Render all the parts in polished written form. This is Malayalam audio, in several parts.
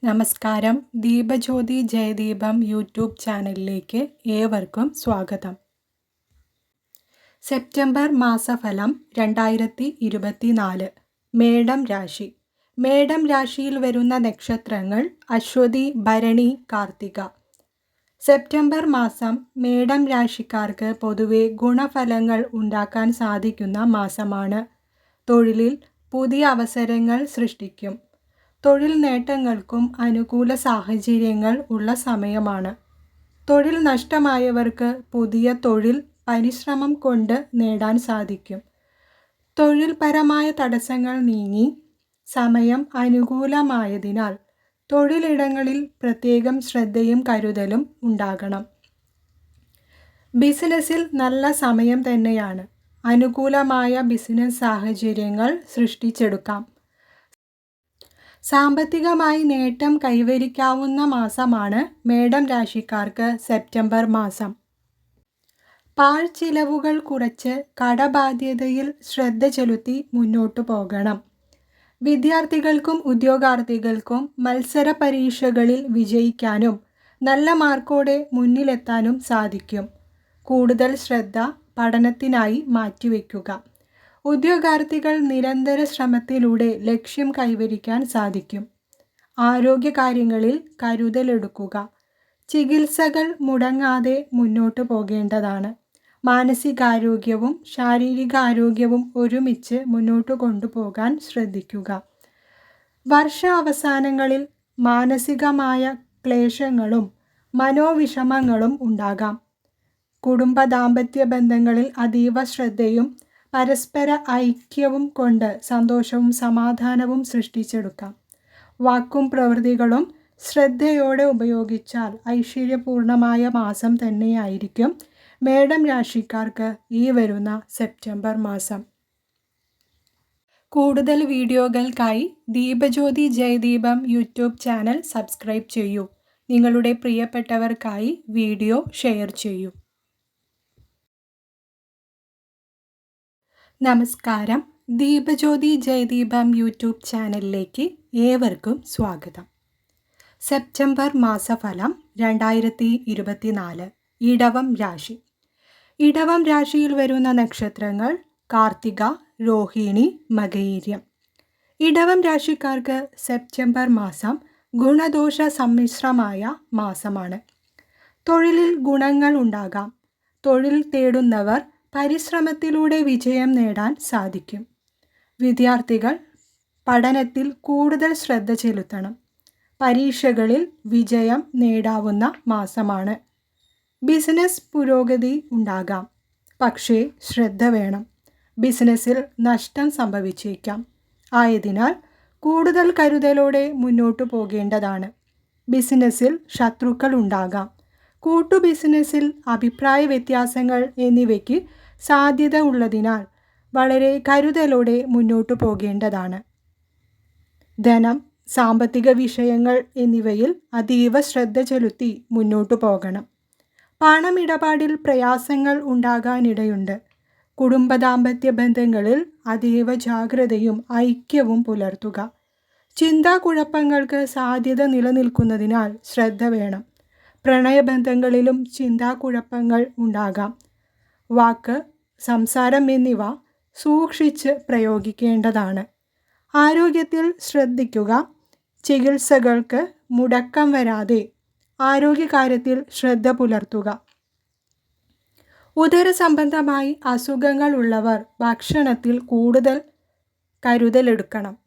നമസ്കാരം. ദീപജ്യോതി ജയദീപം യൂട്യൂബ് ചാനലിലേക്ക് ഏവർക്കും സ്വാഗതം. സെപ്റ്റംബർ മാസഫലം 2024. മേടം രാശി. മേടം രാശിയിൽ വരുന്ന നക്ഷത്രങ്ങൾ അശ്വതി, ഭരണി, കാർത്തിക. സെപ്റ്റംബർ മാസം മേടം രാശിക്കാർക്ക് പൊതുവെ ഗുണഫലങ്ങൾ ഉണ്ടാക്കാൻ സാധിക്കുന്ന മാസമാണ്. തൊഴിലിൽ പുതിയ അവസരങ്ങൾ സൃഷ്ടിക്കും. തൊഴിൽ നേട്ടങ്ങൾക്കും അനുകൂല സാഹചര്യങ്ങൾ ഉള്ള സമയമാണ്. തൊഴിൽ നഷ്ടമായവർക്ക് പുതിയ തൊഴിൽ പരിശ്രമം കൊണ്ട് നേടാൻ സാധിക്കും. തൊഴിൽപരമായ തടസ്സങ്ങൾ നീങ്ങി സമയം അനുകൂലമായതിനാൽ തൊഴിലിടങ്ങളിൽ പ്രത്യേകം ശ്രദ്ധയും കരുതലും ഉണ്ടാകണം. ബിസിനസ്സിൽ നല്ല സമയം തന്നെയാണ്. അനുകൂലമായ ബിസിനസ് സാഹചര്യങ്ങൾ സൃഷ്ടിച്ചെടുക്കാം. സാമ്പത്തികമായി നേട്ടം കൈവരിക്കാവുന്ന മാസമാണ് മേടം രാശിക്കാർക്ക് സെപ്റ്റംബർ മാസം. പാഴ്ചിലവുകൾ കുറച്ച് കടബാധ്യതയിൽ ശ്രദ്ധ ചെലുത്തി മുന്നോട്ടു പോകണം. വിദ്യാർത്ഥികൾക്കും ഉദ്യോഗാർത്ഥികൾക്കും മത്സര പരീക്ഷകളിൽ വിജയിക്കാനും നല്ല മാർക്കോടെ മുന്നിലെത്താനും സാധിക്കും. കൂടുതൽ ശ്രദ്ധ പഠനത്തിനായി മാറ്റിവെക്കുക. ഉദ്യോഗാർത്ഥികൾ നിരന്തര ശ്രമത്തിലൂടെ ലക്ഷ്യം കൈവരിക്കാൻ സാധിക്കും. ആരോഗ്യകാര്യങ്ങളിൽ കരുതലെടുക്കുക. ചികിത്സകൾ മുടങ്ങാതെ മുന്നോട്ടു പോകേണ്ടതാണ്. മാനസികാരോഗ്യവും ശാരീരികാരോഗ്യവും ഒരുമിച്ച് മുന്നോട്ട് കൊണ്ടുപോകാൻ ശ്രദ്ധിക്കുക. വർഷാവസാനങ്ങളിൽ മാനസികമായ ക്ലേശങ്ങളും മനോവിഷമങ്ങളും ഉണ്ടാകാം. കുടുംബ ദാമ്പത്യ ബന്ധങ്ങളിൽ അതീവ ശ്രദ്ധയും പരസ്പര ഐക്യവും കൊണ്ട് സന്തോഷവും സമാധാനവും സൃഷ്ടിച്ചെടുക്കാം. വാക്കും പ്രവൃത്തികളും ശ്രദ്ധയോടെ ഉപയോഗിച്ചാൽ ഐശ്വര്യപൂർണമായ മാസം തന്നെയായിരിക്കും മേടം രാശിക്കാർക്ക് ഈ വരുന്ന സെപ്റ്റംബർ മാസം. കൂടുതൽ വീഡിയോകൾക്കായി Deepajyothi Jayadeepam YouTube channel subscribe ചെയ്യൂ. നിങ്ങളുടെ പ്രിയപ്പെട്ടവർക്കായി വീഡിയോ ഷെയർ ചെയ്യൂ. നമസ്കാരം. ദീപജ്യോതി ജയദീപം യൂട്യൂബ് ചാനലിലേക്ക് ഏവർക്കും സ്വാഗതം. സെപ്റ്റംബർ മാസഫലം 2024. ഇടവം രാശി. ഇടവം രാശിയിൽ വരുന്ന നക്ഷത്രങ്ങൾ കാർത്തിക, രോഹിണി, മകയിരം. ഇടവം രാശിക്കാർക്ക് സെപ്റ്റംബർ മാസം ഗുണദോഷ സമ്മിശ്രമായ മാസമാണ്. തൊഴിലിൽ ഗുണങ്ങൾ ഉണ്ടാകാം. തൊഴിൽ തേടുന്നവർ പരിശ്രമത്തിലൂടെ വിജയം നേടാൻ സാധിക്കും. വിദ്യാർത്ഥികൾ പഠനത്തിൽ കൂടുതൽ ശ്രദ്ധ ചെലുത്തണം. പരീക്ഷകളിൽ വിജയം നേടാവുന്ന മാസമാണ്. ബിസിനസ് പുരോഗതി ഉണ്ടാകാം. പക്ഷേ ശ്രദ്ധ വേണം. ബിസിനസ്സിൽ നഷ്ടം സംഭവിച്ചേക്കാം. ആയതിനാൽ കൂടുതൽ കരുതലോടെ മുന്നോട്ടു പോകേണ്ടതാണ്. ബിസിനസ്സിൽ ശത്രുക്കൾ ഉണ്ടാകാം. കൂട്ടു ബിസിനസ്സിൽ അഭിപ്രായ വ്യത്യാസങ്ങൾ എന്നിവയ്ക്ക് സാധ്യത ഉള്ളതിനാൽ വളരെ കരുതലോടെ മുന്നോട്ടു പോകേണ്ടതാണ്. ധനം, സാമ്പത്തിക വിഷയങ്ങൾ എന്നിവയിൽ അതീവ ശ്രദ്ധ ചെലുത്തി മുന്നോട്ടു പോകണം. പണമിടപാടിൽ പ്രയാസങ്ങൾ ഉണ്ടാകാനിടയുണ്ട്. കുടുംബ ദാമ്പത്യ ബന്ധങ്ങളിൽ അതീവ ജാഗ്രതയും ഐക്യവും പുലർത്തുക. ചിന്താക്കുഴപ്പങ്ങൾക്ക് സാധ്യത നിലനിൽക്കുന്നതിനാൽ ശ്രദ്ധ വേണം. പ്രണയബന്ധങ്ങളിലും ചിന്താക്കുഴപ്പങ്ങൾ ഉണ്ടാകാം. വാക്ക്, സംസാരം എന്നിവ സൂക്ഷിച്ച് പ്രയോഗിക്കേണ്ടതാണ്. ആരോഗ്യത്തിൽ ശ്രദ്ധിക്കുക. ചികിത്സകൾക്ക് മുടക്കം വരാതെ ആരോഗ്യകാര്യത്തിൽ ശ്രദ്ധ പുലർത്തുക. ഉദര സംബന്ധമായി അസുഖങ്ങൾ ഉള്ളവർ ഭക്ഷണത്തിൽ കൂടുതൽ കരുതലെടുക്കണം.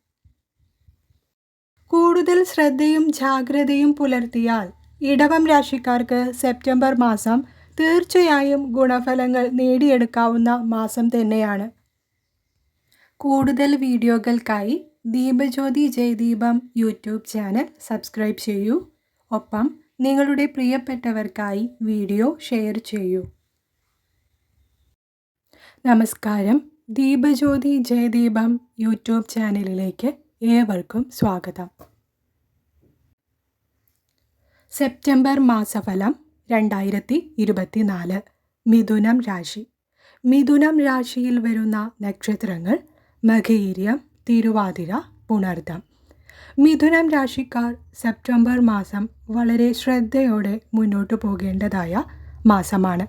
കൂടുതൽ ശ്രദ്ധയും ജാഗ്രതയും പുലർത്തിയാൽ ഇടവം രാശിക്കാർക്ക് സെപ്റ്റംബർ മാസം തീർച്ചയായും ഗുണഫലങ്ങൾ നേടിയെടുക്കാവുന്ന മാസം തന്നെയാണ്. കൂടുതൽ വീഡിയോകൾക്കായി Deepajyothi Jayadeepam YouTube channel subscribe ചെയ്യൂ. ഒപ്പം നിങ്ങളുടെ പ്രിയപ്പെട്ടവർക്കായി വീഡിയോ ഷെയർ ചെയ്യൂ. നമസ്കാരം. ദീപജ്യോതി ജയദീപം യൂട്യൂബ് ചാനലിലേക്ക് ഏവർക്കും സ്വാഗതം. സെപ്റ്റംബർ മാസഫലം 2024. മിഥുനം രാശി. മിഥുനം രാശിയിൽ വരുന്ന നക്ഷത്രങ്ങൾ മകയിരം, തിരുവാതിര, പുണർദം. മിഥുനം രാശിക്കാർ സെപ്റ്റംബർ മാസം വളരെ ശ്രദ്ധയോടെ മുന്നോട്ടു പോകേണ്ടതായ മാസമാണ്.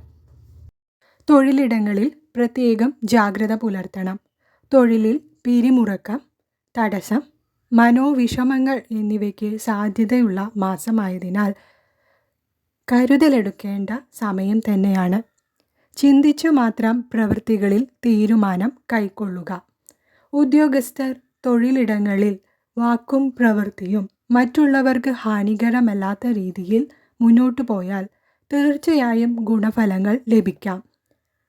തൊഴിലിടങ്ങളിൽ പ്രത്യേകം ജാഗ്രത പുലർത്തണം. തൊഴിലിൽ പിരിമുറുക്കം, തടസ്സം, മനോവിഷമങ്ങൾ എന്നിവയ്ക്ക് സാധ്യതയുള്ള മാസമായതിനാൽ കരുതലെടുക്കേണ്ട സമയം തന്നെയാണ്. ചിന്തിച്ചു മാത്രം പ്രവൃത്തികളിൽ തീരുമാനം കൈക്കൊള്ളുക. ഉദ്യോഗസ്ഥർ തൊഴിലിടങ്ങളിൽ വാക്കും പ്രവൃത്തിയും മറ്റുള്ളവർക്ക് ഹാനികരമല്ലാത്ത രീതിയിൽ മുന്നോട്ടു പോയാൽ തീർച്ചയായും ഗുണഫലങ്ങൾ ലഭിക്കാം.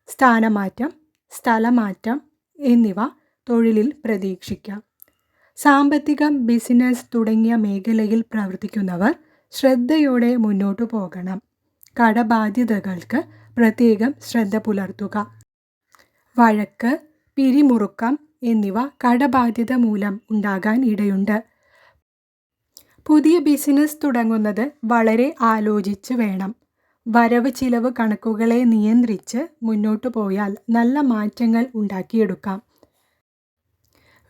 സ്ഥാനമാറ്റം, സ്ഥലമാറ്റം എന്നിവ തൊഴിലിൽ പ്രതീക്ഷിക്കാം. സാമ്പത്തികം, ബിസിനസ് തുടങ്ങിയ മേഖലയിൽ പ്രവർത്തിക്കുന്നവർ ശ്രദ്ധയോടെ മുന്നോട്ടു പോകണം. കടബാധ്യതകൾക്ക് പ്രത്യേകം ശ്രദ്ധ പുലർത്തുക. വഴക്ക്, പിരിമുറുക്കം എന്നിവ കടബാധ്യത മൂലം ഉണ്ടാകാൻ ഇടയുണ്ട്. പുതിയ ബിസിനസ് തുടങ്ങുന്നത് വളരെ ആലോചിച്ച് വേണം. വരവ് ചിലവ് കണക്കുകളെ നിയന്ത്രിച്ച് മുന്നോട്ടു പോയാൽ നല്ല മാറ്റങ്ങൾ ഉണ്ടാക്കിയെടുക്കാം.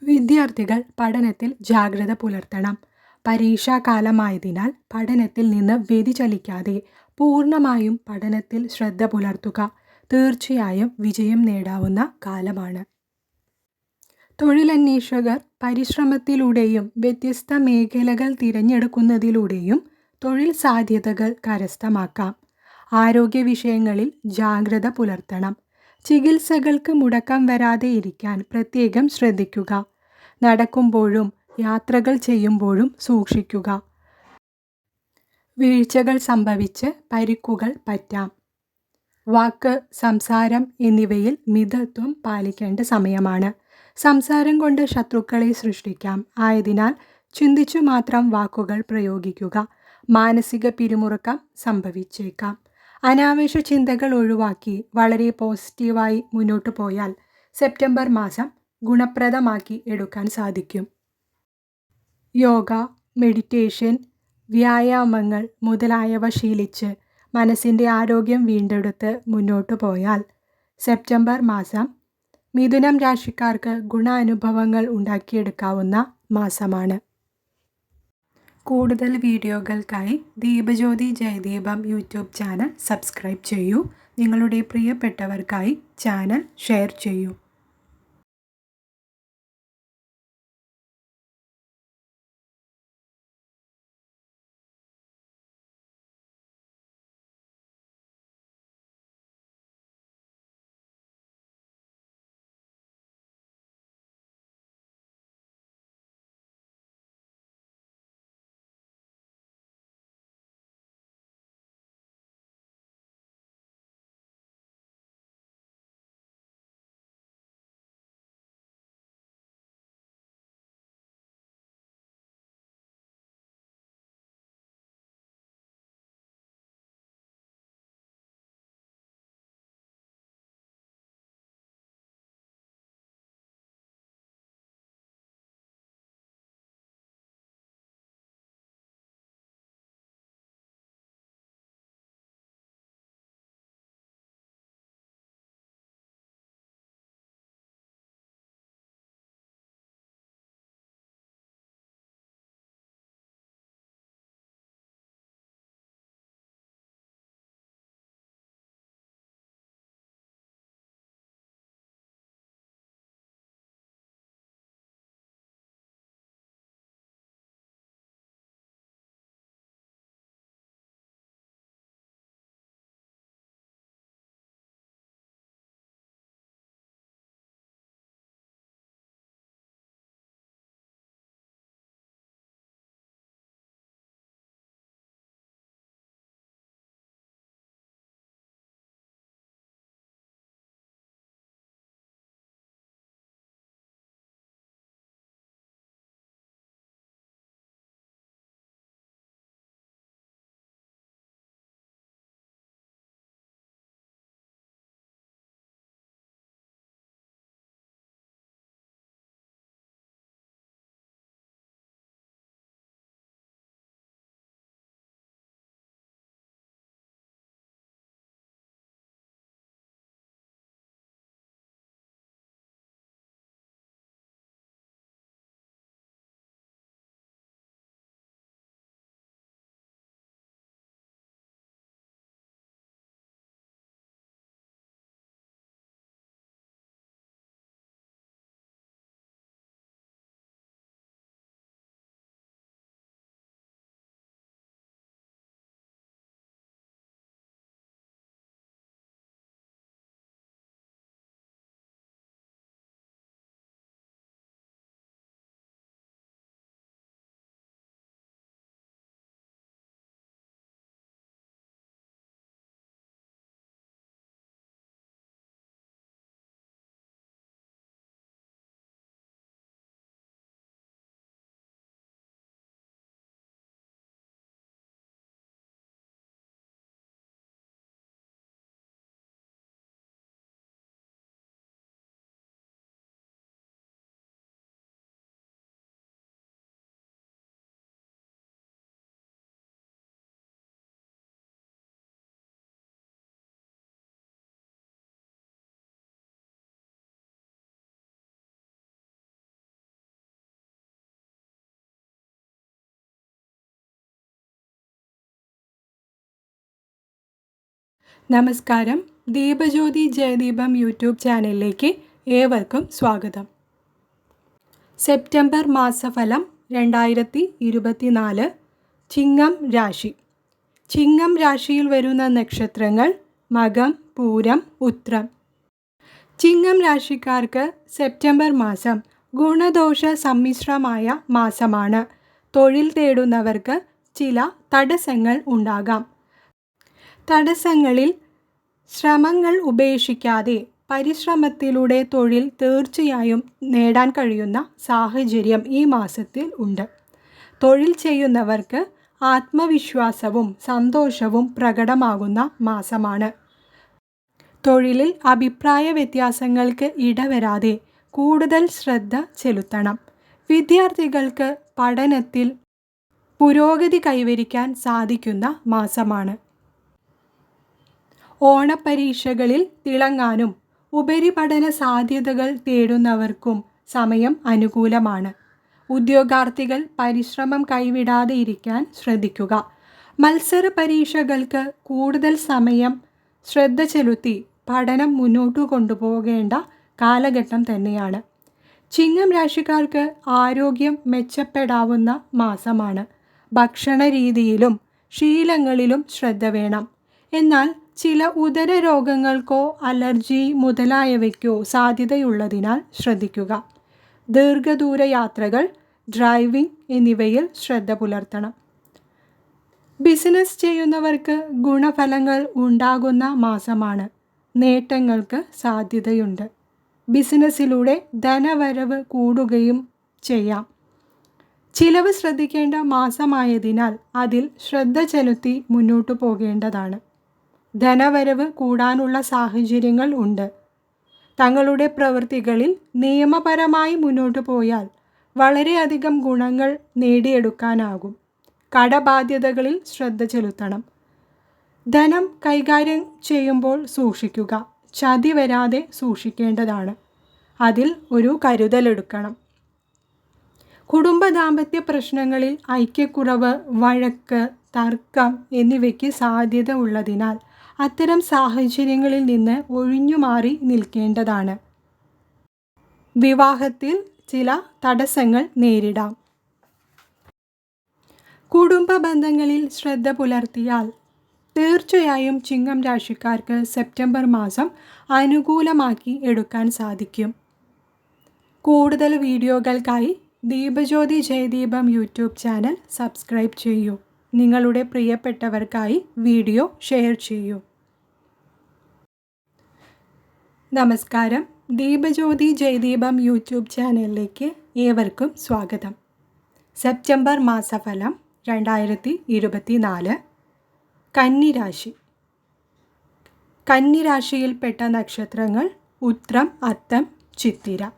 വിദ്യാർത്ഥികൾ പഠനത്തിൽ ജാഗ്രത പുലർത്തണം. പരീക്ഷാകാലമായതിനാൽ പഠനത്തിൽ നിന്ന് വ്യതിചലിക്കാതെ പൂർണ്ണമായും പഠനത്തിൽ ശ്രദ്ധ പുലർത്തുക. തീർച്ചയായും വിജയം നേടാവുന്ന കാലമാണ്. തൊഴിലന്വേഷകർ പരിശ്രമത്തിലൂടെയും വ്യത്യസ്ത മേഖലകൾ തിരഞ്ഞെടുക്കുന്നതിലൂടെയും തൊഴിൽ സാധ്യതകൾ കരസ്ഥമാക്കാം. ആരോഗ്യ വിഷയങ്ങളിൽ ജാഗ്രത പുലർത്തണം. ചികിത്സകൾക്ക് മുടക്കം വരാതെ ഇരിക്കാൻ പ്രത്യേകം ശ്രദ്ധിക്കുക. നടക്കുമ്പോഴും യാത്രകൾ ചെയ്യുമ്പോഴും സൂക്ഷിക്കുക. വീഴ്ചകൾ സംഭവിച്ച് പരിക്കുകൾ പറ്റാം. വാക്ക്, സംസാരം എന്നിവയിൽ മിതത്വം പാലിക്കേണ്ട സമയമാണ്. സംസാരം കൊണ്ട് ശത്രുക്കളെ സൃഷ്ടിക്കാം. ആയതിനാൽ ചിന്തിച്ചു മാത്രം വാക്കുകൾ പ്രയോഗിക്കുക. മാനസിക പിരിമുറുക്കം സംഭവിച്ചേക്കാം. അനാവശ്യ ചിന്തകൾ ഒഴിവാക്കി വളരെ പോസിറ്റീവായി മുന്നോട്ടു പോയാൽ സെപ്റ്റംബർ മാസം ഗുണപ്രദമാക്കി എടുക്കാൻ സാധിക്കും. യോഗ, മെഡിറ്റേഷൻ, വ്യായാമങ്ങൾ മുതലായവ ശീലിച്ച് മനസ്സിൻ്റെ ആരോഗ്യം വീണ്ടെടുത്ത് മുന്നോട്ടു പോയാൽ സെപ്റ്റംബർ മാസം മിഥുനം രാശിക്കാർക്ക് ഗുണാനുഭവങ്ങൾ ഉണ്ടാക്കിയെടുക്കാവുന്ന മാസമാണ്. കൂടുതൽ വീഡിയോകൾക്കായി Deepajyothi Jayadeepam YouTube channel subscribe ചെയ്യൂ. നിങ്ങളുടെ പ്രിയപ്പെട്ടവർക്കായി ചാനൽ ഷെയർ ചെയ്യൂ. നമസ്കാരം. ദീപജ്യോതി ജയദീപം യൂട്യൂബ് ചാനലിലേക്ക് ഏവർക്കും സ്വാഗതം. സെപ്റ്റംബർ മാസഫലം 2024. ചിങ്ങം രാശി. ചിങ്ങം രാശിയിൽ വരുന്ന നക്ഷത്രങ്ങൾ മകം, പൂരം, ഉത്രം. ചിങ്ങം രാശിക്കാർക്ക് സെപ്റ്റംബർ മാസം ഗുണദോഷ സമ്മിശ്രമായ മാസമാണ്. തൊഴിൽ തേടുന്നവർക്ക് ചില തടസ്സങ്ങൾ ഉണ്ടാകാം. തടസ്സങ്ങളിൽ ശ്രമങ്ങൾ ഉപേക്ഷിക്കാതെ പരിശ്രമത്തിലൂടെ തൊഴിൽ തീർച്ചയായും നേടാൻ കഴിയുന്ന സാഹചര്യം ഈ മാസത്തിൽ ഉണ്ട്. തൊഴിൽ ചെയ്യുന്നവർക്ക് ആത്മവിശ്വാസവും സന്തോഷവും പ്രകടമാകുന്ന മാസമാണ്. തൊഴിലിൽ അഭിപ്രായ വ്യത്യാസങ്ങൾക്ക് ഇടവരാതെ കൂടുതൽ ശ്രദ്ധ ചെലുത്തണം. വിദ്യാർത്ഥികൾക്ക് പഠനത്തിൽ പുരോഗതി കൈവരിക്കാൻ സാധിക്കുന്ന മാസമാണ്. ഓണപരീക്ഷകളിൽ തിളങ്ങാനും ഉപരിപഠന സാധ്യതകൾ തേടുന്നവർക്കും സമയം അനുകൂലമാണ്. ഉദ്യോഗാർത്ഥികൾ പരിശ്രമം കൈവിടാതെ ഇരിക്കാൻ ശ്രദ്ധിക്കുക. മത്സര പരീക്ഷകൾക്ക് കൂടുതൽ സമയം ശ്രദ്ധ ചെലുത്തി പഠനം മുന്നോട്ടു കൊണ്ടുപോകേണ്ട കാലഘട്ടം തന്നെയാണ്. ചിങ്ങം രാശിക്കാർക്ക് ആരോഗ്യം മെച്ചപ്പെടാവുന്ന മാസമാണ്. ഭക്ഷണ രീതിയിലും ശീലങ്ങളിലും ശ്രദ്ധ വേണം. എന്നാൽ ചില ഉദര രോഗങ്ങൾക്കോ അലർജി മുതലായവയ്ക്കോ സാധ്യതയുള്ളതിനാൽ ശ്രദ്ധിക്കുക. ദീർഘദൂര യാത്രകൾ, ഡ്രൈവിംഗ് എന്നിവയിൽ ശ്രദ്ധ പുലർത്തണം. ബിസിനസ് ചെയ്യുന്നവർക്ക് ഗുണഫലങ്ങൾ ഉണ്ടാകുന്ന മാസമാണ്. നേട്ടങ്ങൾക്ക് സാധ്യതയുണ്ട്. ബിസിനസ്സിലൂടെ ധനവരവ് കൂടുകയും ചെയ്യാം. ചിലവ് ശ്രദ്ധിക്കേണ്ട മാസമായതിനാൽ അതിൽ ശ്രദ്ധ ചെലുത്തി മുന്നോട്ടു പോകേണ്ടതാണ്. ധനവരവ് കൂടാനുള്ള സാഹചര്യങ്ങൾ ഉണ്ട്. തങ്ങളുടെ പ്രവൃത്തികളിൽ നിയമപരമായി മുന്നോട്ടു പോയാൽ വളരെയധികം ഗുണങ്ങൾ നേടിയെടുക്കാനാകും. കടബാധ്യതകളിൽ ശ്രദ്ധ ചെലുത്തണം. ധനം കൈകാര്യം ചെയ്യുമ്പോൾ സൂക്ഷിക്കുക. ചതി വരാതെ സൂക്ഷിക്കേണ്ടതാണ്. അതിൽ ഒരു കരുതലെടുക്കണം. കുടുംബ ദാമ്പത്യ പ്രശ്നങ്ങളിൽ ഐക്യക്കുറവ്, വഴക്ക്, തർക്കം എന്നിവയ്ക്ക് സാധ്യത ഉള്ളതിനാൽ അത്തരം സാഹചര്യങ്ങളിൽ നിന്ന് ഒഴിഞ്ഞുമാറി നിൽക്കേണ്ടതാണ്. വിവാഹത്തിൽ ചില തടസ്സങ്ങൾ നേരിടാം. കുടുംബ ബന്ധങ്ങളിൽ ശ്രദ്ധ പുലർത്തിയാൽ തീർച്ചയായും ചിങ്ങം രാശിക്കാർക്ക് സെപ്റ്റംബർ മാസം അനുകൂലമാക്കി എടുക്കാൻ സാധിക്കും. കൂടുതൽ വീഡിയോകൾക്കായി Deepajyothi Jayadeepam YouTube channel subscribe ചെയ്യൂ. നിങ്ങളുടെ പ്രിയപ്പെട്ടവർക്കായി വീഡിയോ ഷെയർ ചെയ്യൂ. നമസ്കാരം. ദീപജ്യോതി ജയദീപം യൂട്യൂബ് ചാനലിലേക്ക് ഏവർക്കും സ്വാഗതം. സെപ്റ്റംബർ മാസഫലം 2024. കന്നിരാശി. കന്നിരാശിയിൽപ്പെട്ട നക്ഷത്രങ്ങൾ ഉത്രം, അത്തം, ചിത്തിര.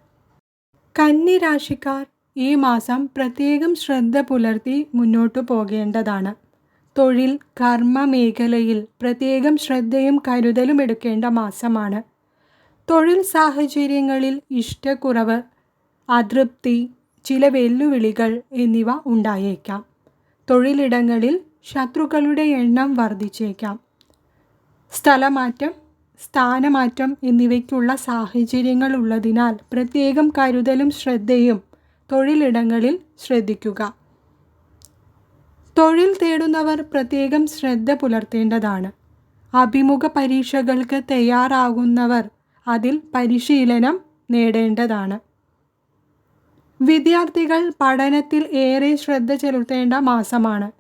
കന്നിരാശിക്കാർ ഈ മാസം പ്രത്യേകം ശ്രദ്ധ പുലർത്തി മുന്നോട്ടു പോകേണ്ടതാണ്. തൊഴിൽ, കർമ്മ മേഖലയിൽ പ്രത്യേകം ശ്രദ്ധയും കരുതലും എടുക്കേണ്ട മാസമാണ്. തൊഴിൽ സാഹചര്യങ്ങളിൽ ഇഷ്ടക്കുറവ്, അതൃപ്തി, ചില വെല്ലുവിളികൾ എന്നിവ ഉണ്ടായേക്കാം. തൊഴിലിടങ്ങളിൽ ശത്രുക്കളുടെ എണ്ണം വർദ്ധിച്ചേക്കാം. സ്ഥലമാറ്റം, സ്ഥാനമാറ്റം എന്നിവയ്ക്കുള്ള സാഹചര്യങ്ങൾ ഉള്ളതിനാൽ പ്രത്യേകം കരുതലും ശ്രദ്ധയും തൊഴിലിടങ്ങളിൽ ശ്രദ്ധിക്കുക. തൊഴിൽ തേടുന്നവർ പ്രത്യേകം ശ്രദ്ധ പുലർത്തേണ്ടതാണ്. അഭിമുഖ പരീക്ഷകൾക്ക് തയ്യാറാകുന്നവർ അതിൽ പരിശീലനം നേടേണ്ടതാണ്. വിദ്യാർത്ഥികൾ പഠനത്തിൽ ഏറെ ശ്രദ്ധ ചെലുത്തേണ്ട മാസമാണ്.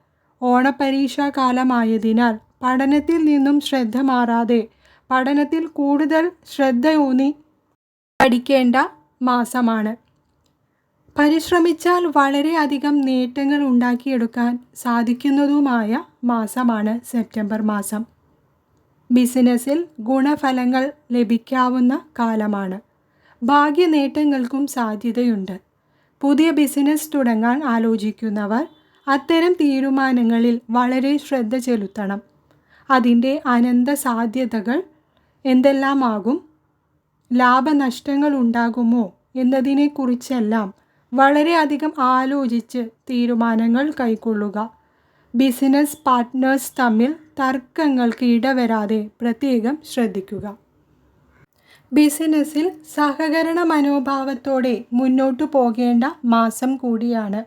ഓണപരീക്ഷാ കാലമായതിനാൽ പഠനത്തിൽ നിന്നും ശ്രദ്ധ മാറാതെ പഠനത്തിൽ കൂടുതൽ ശ്രദ്ധയൂന്നി പഠിക്കേണ്ട മാസമാണ്. പരിശ്രമിച്ചാൽ വളരെയധികം നേട്ടങ്ങൾ ഉണ്ടാക്കിയെടുക്കാൻ സാധിക്കുന്നതുമായ മാസമാണ് സെപ്റ്റംബർ മാസം. ബിസിനസ്സിൽ ഗുണഫലങ്ങൾ ലഭിക്കാവുന്ന കാലമാണ്. ഭാഗ്യ നേട്ടങ്ങൾക്കും സാധ്യതയുണ്ട്. പുതിയ ബിസിനസ് തുടങ്ങാൻ ആലോചിക്കുന്നവർ അത്തരം തീരുമാനങ്ങളിൽ വളരെ ശ്രദ്ധ ചെലുത്തണം. അതിൻ്റെ അനന്ത സാധ്യതകൾ എന്തെല്ലാമാകും, ലാഭനഷ്ടങ്ങൾ ഉണ്ടാകുമോ എന്നതിനെക്കുറിച്ചെല്ലാം വളരെയധികം ആലോചിച്ച് തീരുമാനങ്ങൾ കൈക്കൊള്ളുക. ബിസിനസ് പാർട്ട്നേഴ്സ് തമ്മിൽ തർക്കങ്ങൾക്ക് ഇടവരാതെ പ്രത്യേകം ശ്രദ്ധിക്കുക. ബിസിനസ്സിൽ സഹകരണ മനോഭാവത്തോടെ മുന്നോട്ടു പോകേണ്ട മാസം കൂടിയാണ്.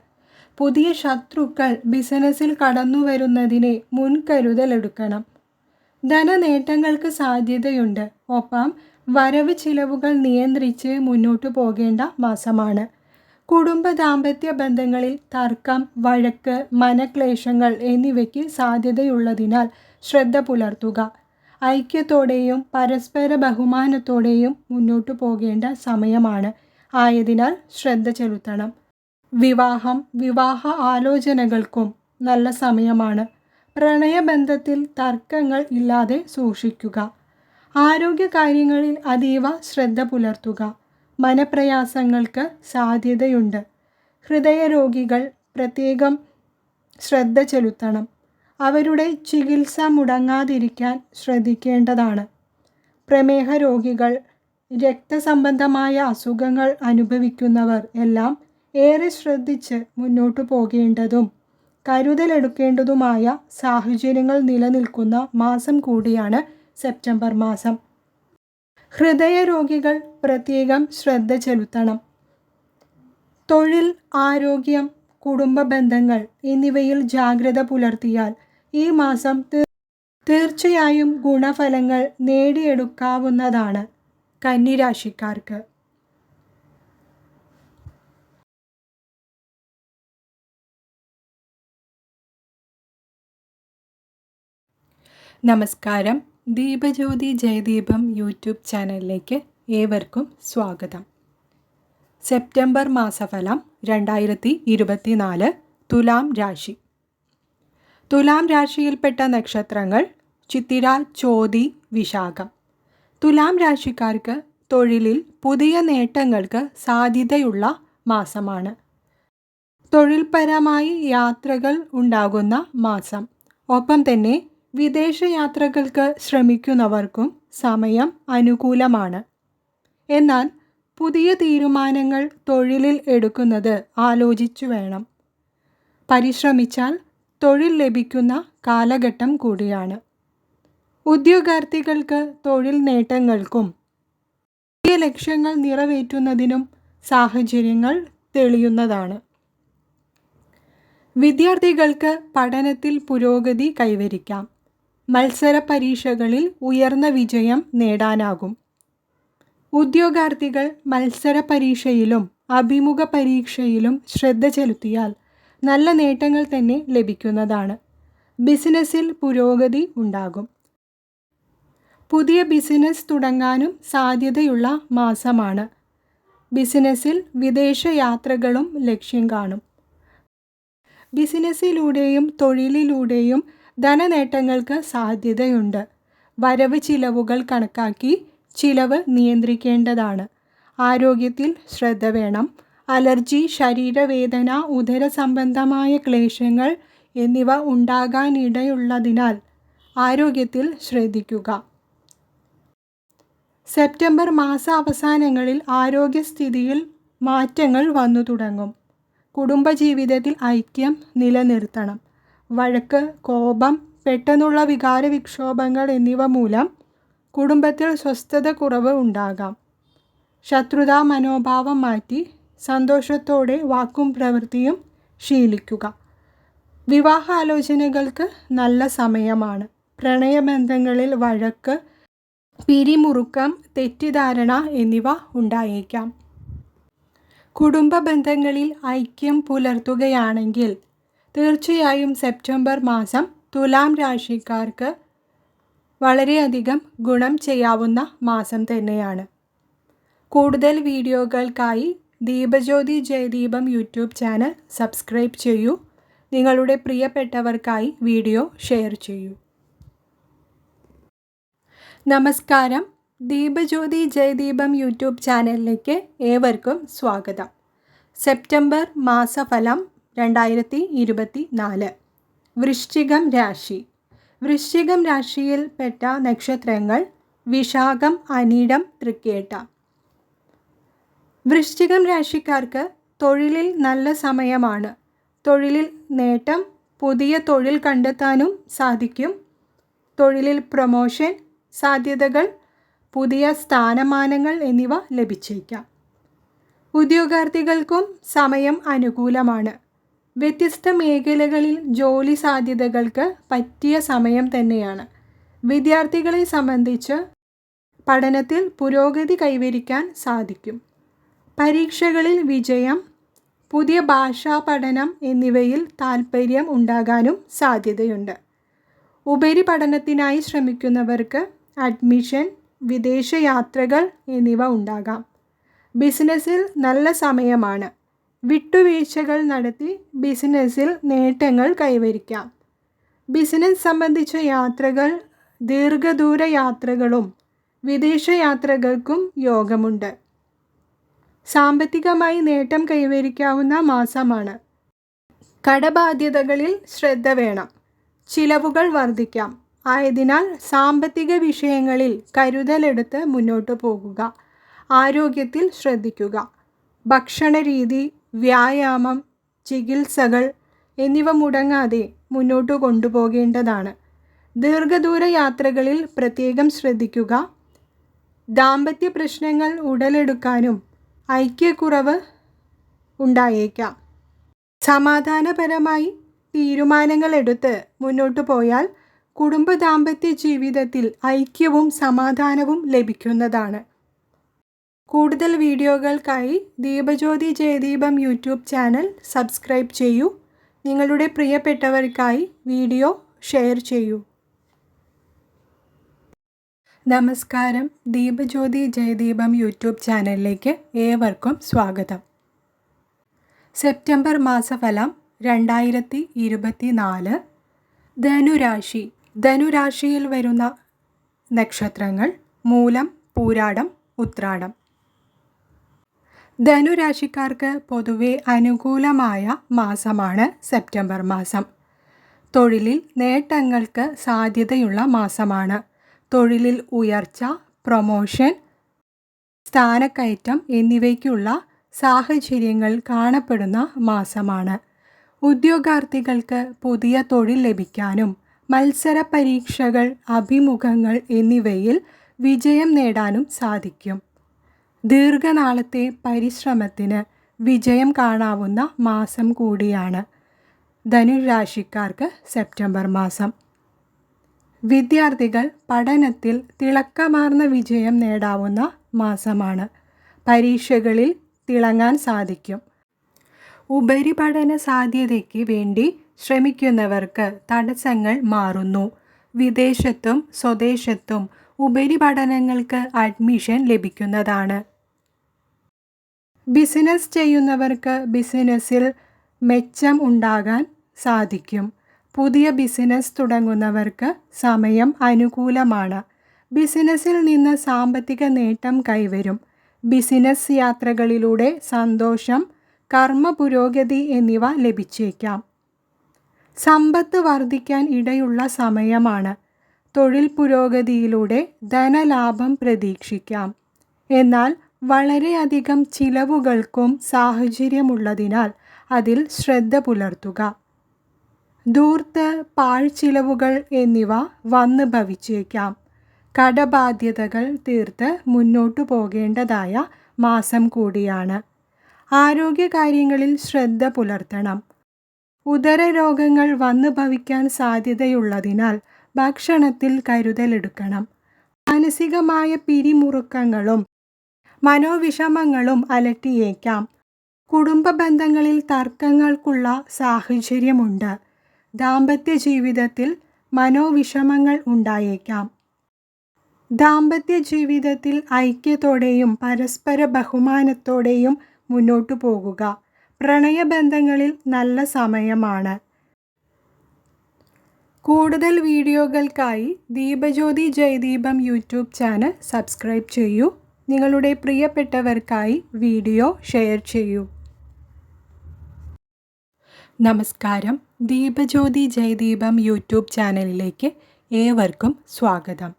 പുതിയ ശത്രുക്കൾ ബിസിനസ്സിൽ കടന്നു വരുന്നതിനെ മുൻകരുതലെടുക്കണം. ധനനേട്ടങ്ങൾക്ക് സാധ്യതയുണ്ട്. ഒപ്പം വരവ് ചിലവുകൾ നിയന്ത്രിച്ച് മുന്നോട്ടു പോകേണ്ട മാസമാണ്. കുടുംബ ദാമ്പത്യ ബന്ധങ്ങളിൽ തർക്കം, വഴക്ക്, മനക്ലേശങ്ങൾ എന്നിവയ്ക്ക് സാധ്യതയുള്ളതിനാൽ ശ്രദ്ധ പുലർത്തുക. ഐക്യത്തോടെയും പരസ്പര ബഹുമാനത്തോടെയും മുന്നോട്ടു പോകേണ്ട സമയമാണ്. ആയതിനാൽ ശ്രദ്ധ ചെലുത്തണം. വിവാഹ ആലോചനകൾക്കും നല്ല സമയമാണ്. പ്രണയബന്ധത്തിൽ തർക്കങ്ങൾ ഇല്ലാതെ സൂക്ഷിക്കുക. ആരോഗ്യകാര്യങ്ങളിൽ അതീവ ശ്രദ്ധ പുലർത്തുക. മനപ്രയാസങ്ങൾക്ക് സാധ്യതയുണ്ട്. ഹൃദയരോഗികൾ പ്രത്യേകം ശ്രദ്ധ ചെലുത്തണം. അവരുടെ ചികിത്സ മുടങ്ങാതിരിക്കാൻ ശ്രദ്ധിക്കേണ്ടതാണ്. പ്രമേഹ രോഗികൾ, രക്തസംബന്ധമായ അസുഖങ്ങൾ അനുഭവിക്കുന്നവർ എല്ലാം ഏറെ ശ്രദ്ധിച്ച് മുന്നോട്ടു പോകേണ്ടതും കരുതലെടുക്കേണ്ടതുമായ സാഹചര്യങ്ങൾ നിലനിൽക്കുന്ന മാസം കൂടിയാണ് സെപ്റ്റംബർ മാസം. ഹൃദയരോഗികൾ പ്രത്യേകം ശ്രദ്ധ ചെലുത്തണം. തൊഴിൽ, ആരോഗ്യം, കുടുംബ ബന്ധങ്ങൾ എന്നിവയിൽ ജാഗ്രത പുലർത്തിയാൽ ഈ മാസം തീർച്ചയായും ഗുണഫലങ്ങൾ നേടിയെടുക്കാവുന്നതാണ്. കന്നിരാശിക്കാർക്ക് നമസ്കാരം. ദീപജ്യോതി ജയദീപം യൂട്യൂബ് ചാനലിലേക്ക് ഏവർക്കും സ്വാഗതം. സെപ്റ്റംബർ മാസഫലം 2024. തുലാം രാശി. തുലാം രാശിയിൽപ്പെട്ട നക്ഷത്രങ്ങൾ ചിത്തിര, ചോതി, വിശാഖം. തുലാം രാശിക്കാർക്ക് തൊഴിലിൽ പുതിയ നേട്ടങ്ങൾക്ക് സാധ്യതയുള്ള മാസമാണ്. തൊഴിൽപരമായി യാത്രകൾ ഉണ്ടാകുന്ന മാസം. ഒപ്പം തന്നെ വിദേശയാത്രകൾക്ക് ശ്രമിക്കുന്നവർക്കും സമയം അനുകൂലമാണ്. എന്നാൽ പുതിയ തീരുമാനങ്ങൾ തൊഴിലിൽ എടുക്കുന്നത് ആലോചിച്ചു വേണം. പരിശ്രമിച്ചാൽ തൊഴിൽ ലഭിക്കുന്ന കാലഘട്ടം കൂടിയാണ്. ഉദ്യോഗാർത്ഥികൾക്ക് തൊഴിൽ നേട്ടങ്ങൾക്കും പുതിയ ലക്ഷ്യങ്ങൾ നിറവേറ്റുന്നതിനും സാഹചര്യങ്ങൾ തെളിയുന്നതാണ്. വിദ്യാർത്ഥികൾക്ക് പഠനത്തിൽ പുരോഗതി കൈവരിക്കാം. മത്സര പരീക്ഷകളിൽ ഉയർന്ന വിജയം നേടാനാകും. ഉദ്യോഗാർത്ഥികൾ മത്സര പരീക്ഷയിലും അഭിമുഖ പരീക്ഷയിലും ശ്രദ്ധ ചെലുത്തിയാൽ നല്ല നേട്ടങ്ങൾ തന്നെ ലഭിക്കുന്നതാണ്. ബിസിനസ്സിൽ പുരോഗതി ഉണ്ടാകും. പുതിയ ബിസിനസ് തുടങ്ങാനും സാധ്യതയുള്ള മാസമാണ്. ബിസിനസ്സിൽ വിദേശ യാത്രകളും ലക്ഷ്യം കാണും. ബിസിനസ്സിലൂടെയും തൊഴിലിലൂടെയും ധനനേട്ടങ്ങൾക്ക് സാധ്യതയുണ്ട്. വരവ് ചിലവുകൾ കണക്കാക്കി ചിലവ് നിയന്ത്രിക്കേണ്ടതാണ്. ആരോഗ്യത്തിൽ ശ്രദ്ധ വേണം. അലർജി, ശരീരവേദന, ഉദര സംബന്ധമായ ക്ലേശങ്ങൾ എന്നിവ ഉണ്ടാകാനിടയുള്ളതിനാൽ ആരോഗ്യത്തിൽ ശ്രദ്ധിക്കുക. സെപ്റ്റംബർ മാസാവസാനങ്ങളിൽ ആരോഗ്യസ്ഥിതിയിൽ മാറ്റങ്ങൾ വന്നു തുടങ്ങും. കുടുംബജീവിതത്തിൽ ഐക്യം നിലനിർത്തണം. വഴക്ക്, കോപം, പെട്ടെന്നുള്ള വികാരവിക്ഷോഭങ്ങൾ എന്നിവ മൂലം കുടുംബത്തിൽ സ്വസ്ഥത കുറവ് ഉണ്ടാകാം. ശത്രുതാ മനോഭാവം മാറ്റി സന്തോഷത്തോടെ വാക്കും പ്രവൃത്തിയും ശീലിക്കുക. വിവാഹാലോചനകൾക്ക് നല്ല സമയമാണ്. പ്രണയബന്ധങ്ങളിൽ വഴക്ക്, പിരിമുറുക്കം, തെറ്റിദ്ധാരണ എന്നിവ ഉണ്ടായേക്കാം. കുടുംബ ബന്ധങ്ങളിൽ ഐക്യം പുലർത്തുകയാണെങ്കിൽ തീർച്ചയായും സെപ്റ്റംബർ മാസം തുലാം രാശിക്കാർക്ക് വളരെയധികം ഗുണം ചെയ്യാവുന്ന മാസം തന്നെയാണ്. കൂടുതൽ വീഡിയോകൾക്കായി Deepajyothi Jayadeepam YouTube channel subscribe ചെയ്യൂ. നിങ്ങളുടെ പ്രിയപ്പെട്ടവർക്കായി വീഡിയോ ഷെയർ ചെയ്യൂ. നമസ്കാരം. ദീപജ്യോതി ജയദീപം യൂട്യൂബ് ചാനലിലേക്ക് ഏവർക്കും സ്വാഗതം. സെപ്റ്റംബർ മാസഫലം 2024. വൃശ്ചികം രാശി. വൃശ്ചികം രാശിയിൽപ്പെട്ട നക്ഷത്രങ്ങൾ വിശാഖം, അനിഴം, തൃക്കേട്ട. വൃശ്ചികം രാശിക്കാർക്ക് തൊഴിലിൽ നല്ല സമയമാണ്. തൊഴിലിൽ നേട്ടം, പുതിയ തൊഴിൽ കണ്ടെത്താനും സാധിക്കും. തൊഴിലിൽ പ്രൊമോഷൻ സാധ്യതകൾ, പുതിയ സ്ഥാനമാനങ്ങൾ എന്നിവ ലഭിച്ചേക്കാം. ഉദ്യോഗാർത്ഥികൾക്കും സമയം അനുകൂലമാണ്. വ്യത്യസ്ത മേഖലകളിൽ ജോലി സാധ്യതകൾക്ക് പറ്റിയ സമയം തന്നെയാണ്. വിദ്യാർത്ഥികളെ സംബന്ധിച്ച് പഠനത്തിൽ പുരോഗതി കൈവരിക്കാൻ സാധിക്കും. പരീക്ഷകളിൽ വിജയം, പുതിയ ഭാഷാ പഠനം എന്നിവയിൽ താൽപ്പര്യം ഉണ്ടാകാനും സാധ്യതയുണ്ട്. ഉപരിപഠനത്തിനായി ശ്രമിക്കുന്നവർക്ക് അഡ്മിഷൻ, വിദേശയാത്രകൾ എന്നിവ ഉണ്ടാകാം. ബിസിനസ്സിൽ നല്ല സമയമാണ്. വിട്ടുവീഴ്ചകൾ നടത്തി ബിസിനസ്സിൽ നേട്ടങ്ങൾ കൈവരിക്കാം. ബിസിനസ് സംബന്ധിച്ച യാത്രകൾ, ദീർഘദൂര യാത്രകളും വിദേശയാത്രകൾക്കും യോഗമുണ്ട്. സാമ്പത്തികമായി നേട്ടം കൈവരിക്കാവുന്ന മാസമാണ്. കടബാധ്യതകളിൽ ശ്രദ്ധ വേണം. ചിലവുകൾ വർദ്ധിക്കാം. ആയതിനാൽ സാമ്പത്തിക വിഷയങ്ങളിൽ കരുതലെടുത്ത് മുന്നോട്ട് പോകുക. ആരോഗ്യത്തിൽ ശ്രദ്ധിക്കുക. ഭക്ഷണരീതി, വ്യായാമം, ചികിത്സകൾ എന്നിവ മുടങ്ങാതെ മുന്നോട്ട് കൊണ്ടുപോകേണ്ടതാണ്. ദീർഘദൂര യാത്രകളിൽ പ്രത്യേകം ശ്രദ്ധിക്കുക. ദാമ്പത്യ പ്രശ്നങ്ങൾ ഉടലെടുക്കാനും ഐക്യക്കുറവ് ഉണ്ടായേക്കാം. സമാധാനപരമായി തീരുമാനങ്ങൾ എടുത്ത് മുന്നോട്ട് പോയാൽ കുടുംബ ദാമ്പത്യ ജീവിതത്തിൽ ഐക്യവും സമാധാനവും ലഭിക്കുന്നതാണ്. കൂടുതൽ വീഡിയോകൾക്കായി Deepajyothi Jayadeepam YouTube channel subscribe ചെയ്യൂ. നിങ്ങളുടെ പ്രിയപ്പെട്ടവർക്കായി വീഡിയോ ഷെയർ ചെയ്യൂ. നമസ്കാരം. ദീപജ്യോതി ജയദീപം യൂട്യൂബ് ചാനലിലേക്ക് ഏവർക്കും സ്വാഗതം. സെപ്റ്റംബർ മാസഫലം 2024. ധനുരാശി. ധനുരാശിയിൽ വരുന്ന നക്ഷത്രങ്ങൾ മൂലം, പൂരാടം, ഉത്രാടം. ധനുരാശിക്കാർക്ക് പൊതുവെ അനുകൂലമായ മാസമാണ് സെപ്റ്റംബർ മാസം. തൊഴിലിൽ നേട്ടങ്ങൾക്ക് സാധ്യതയുള്ള മാസമാണ്. തൊഴിലിൽ ഉയർച്ച, പ്രൊമോഷൻ, സ്ഥാനക്കയറ്റം എന്നിവയ്ക്കുള്ള സാഹചര്യങ്ങൾ കാണപ്പെടുന്ന മാസമാണ്. ഉദ്യോഗാർത്ഥികൾക്ക് പുതിയ തൊഴിൽ ലഭിക്കാനും മത്സര പരീക്ഷകൾ, അഭിമുഖങ്ങൾ എന്നിവയിൽ വിജയം നേടാനും സാധിക്കും. ദീർഘനാളത്തെ പരിശ്രമത്തിന് വിജയം കാണാവുന്ന മാസം കൂടിയാണ് ധനുരാശിക്കാർക്ക് സെപ്റ്റംബർ മാസം. വിദ്യാർത്ഥികൾ പഠനത്തിൽ തിളക്കമാർന്ന വിജയം നേടാവുന്ന മാസമാണ്. പരീക്ഷകളിൽ തിളങ്ങാൻ സാധിക്കും. ഉപരിപഠന സാധ്യതയ്ക്ക് വേണ്ടി ശ്രമിക്കുന്നവർക്ക് തടസ്സങ്ങൾ മാറുന്നു. വിദേശത്തും സ്വദേശത്തും ഉപരിപഠനങ്ങൾക്ക് അഡ്മിഷൻ ലഭിക്കുന്നതാണ്. ബിസിനസ് ചെയ്യുന്നവർക്ക് ബിസിനസ്സിൽ മെച്ചം ഉണ്ടാകാൻ സാധിക്കും. പുതിയ ബിസിനസ് തുടങ്ങുന്നവർക്ക് സമയം അനുകൂലമാണ്. ബിസിനസ്സിൽ നിന്ന് സാമ്പത്തിക നേട്ടം കൈവരും. ബിസിനസ് യാത്രകളിലൂടെ സന്തോഷം, കർമ്മ പുരോഗതി എന്നിവ ലഭിച്ചേക്കാം. സമ്പത്ത് വർദ്ധിക്കാൻ ഇടയുള്ള സമയമാണ്. തൊഴിൽ പുരോഗതിയിലൂടെ ധനലാഭം പ്രതീക്ഷിക്കാം. എന്നാൽ വളരെയധികം ചിലവുകൾക്കും സാഹചര്യമുള്ളതിനാൽ അതിൽ ശ്രദ്ധ പുലർത്തുക. ധൂർത്ത്, പാഴ്ചിലവുകൾ എന്നിവ വന്ന് ഭവിച്ചേക്കാം. കടബാധ്യതകൾ തീർത്ത് മുന്നോട്ടു പോകേണ്ടതായ മാസം കൂടിയാണ്. ആരോഗ്യകാര്യങ്ങളിൽ ശ്രദ്ധ പുലർത്തണം. ഉദരരോഗങ്ങൾ വന്ന് ഭവിക്കാൻ സാധ്യതയുള്ളതിനാൽ ഭക്ഷണത്തിൽ കരുതലെടുക്കണം. മാനസികമായ പിരിമുറുക്കങ്ങളും മനോവിഷമങ്ങളും അലട്ടിയേക്കാം. കുടുംബ ബന്ധങ്ങളിൽ തർക്കങ്ങൾക്കുള്ള സാഹചര്യമുണ്ട്. ദാമ്പത്യ ജീവിതത്തിൽ മനോവിഷമങ്ങൾ ഉണ്ടായേക്കാം. ദാമ്പത്യ ജീവിതത്തിൽ ഐക്യത്തോടെയും പരസ്പര ബഹുമാനത്തോടെയും മുന്നോട്ടു പോകുക. പ്രണയബന്ധങ്ങളിൽ നല്ല സമയമാണ്. കൂടുതൽ വീഡിയോകൾക്കായി Deepajyothi Jayadeepam YouTube channel subscribe ചെയ്യൂ. നിങ്ങളുടെ പ്രിയപ്പെട്ടവർക്കായി വീഡിയോ ഷെയർ ചെയ്യൂ. നമസ്കാരം. ദീപജ്യോതി ജയദീപം യൂട്യൂബ് ചാനലിലേക്ക് ഏവർക്കും സ്വാഗതം.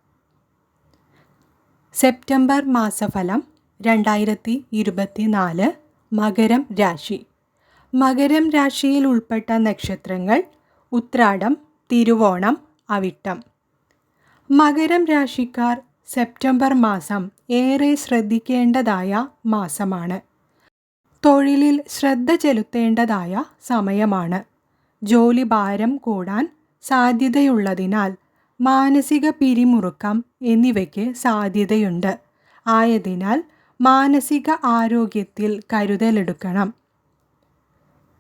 സെപ്റ്റംബർ മാസഫലം 2024. മകരം രാശി. മകരം രാശിയിൽ ഉൾപ്പെട്ട നക്ഷത്രങ്ങൾ ഉത്രാടം, തിരുവോണം, അവിട്ടം. മകരം രാശിക്കാർ സെപ്റ്റംബർ മാസം ഏറെ ശ്രദ്ധിക്കേണ്ടതായ മാസമാണ്. തൊഴിലിൽ ശ്രദ്ധ ചെലുത്തേണ്ടതായ സമയമാണ്. ജോലിഭാരം കൂടാൻ സാധ്യതയുള്ളതിനാൽ മാനസിക പിരിമുറുക്കം എന്നിവയ്ക്ക് സാധ്യതയുണ്ട്. ആയതിനാൽ മാനസിക ആരോഗ്യത്തിൽ കരുതലെടുക്കണം.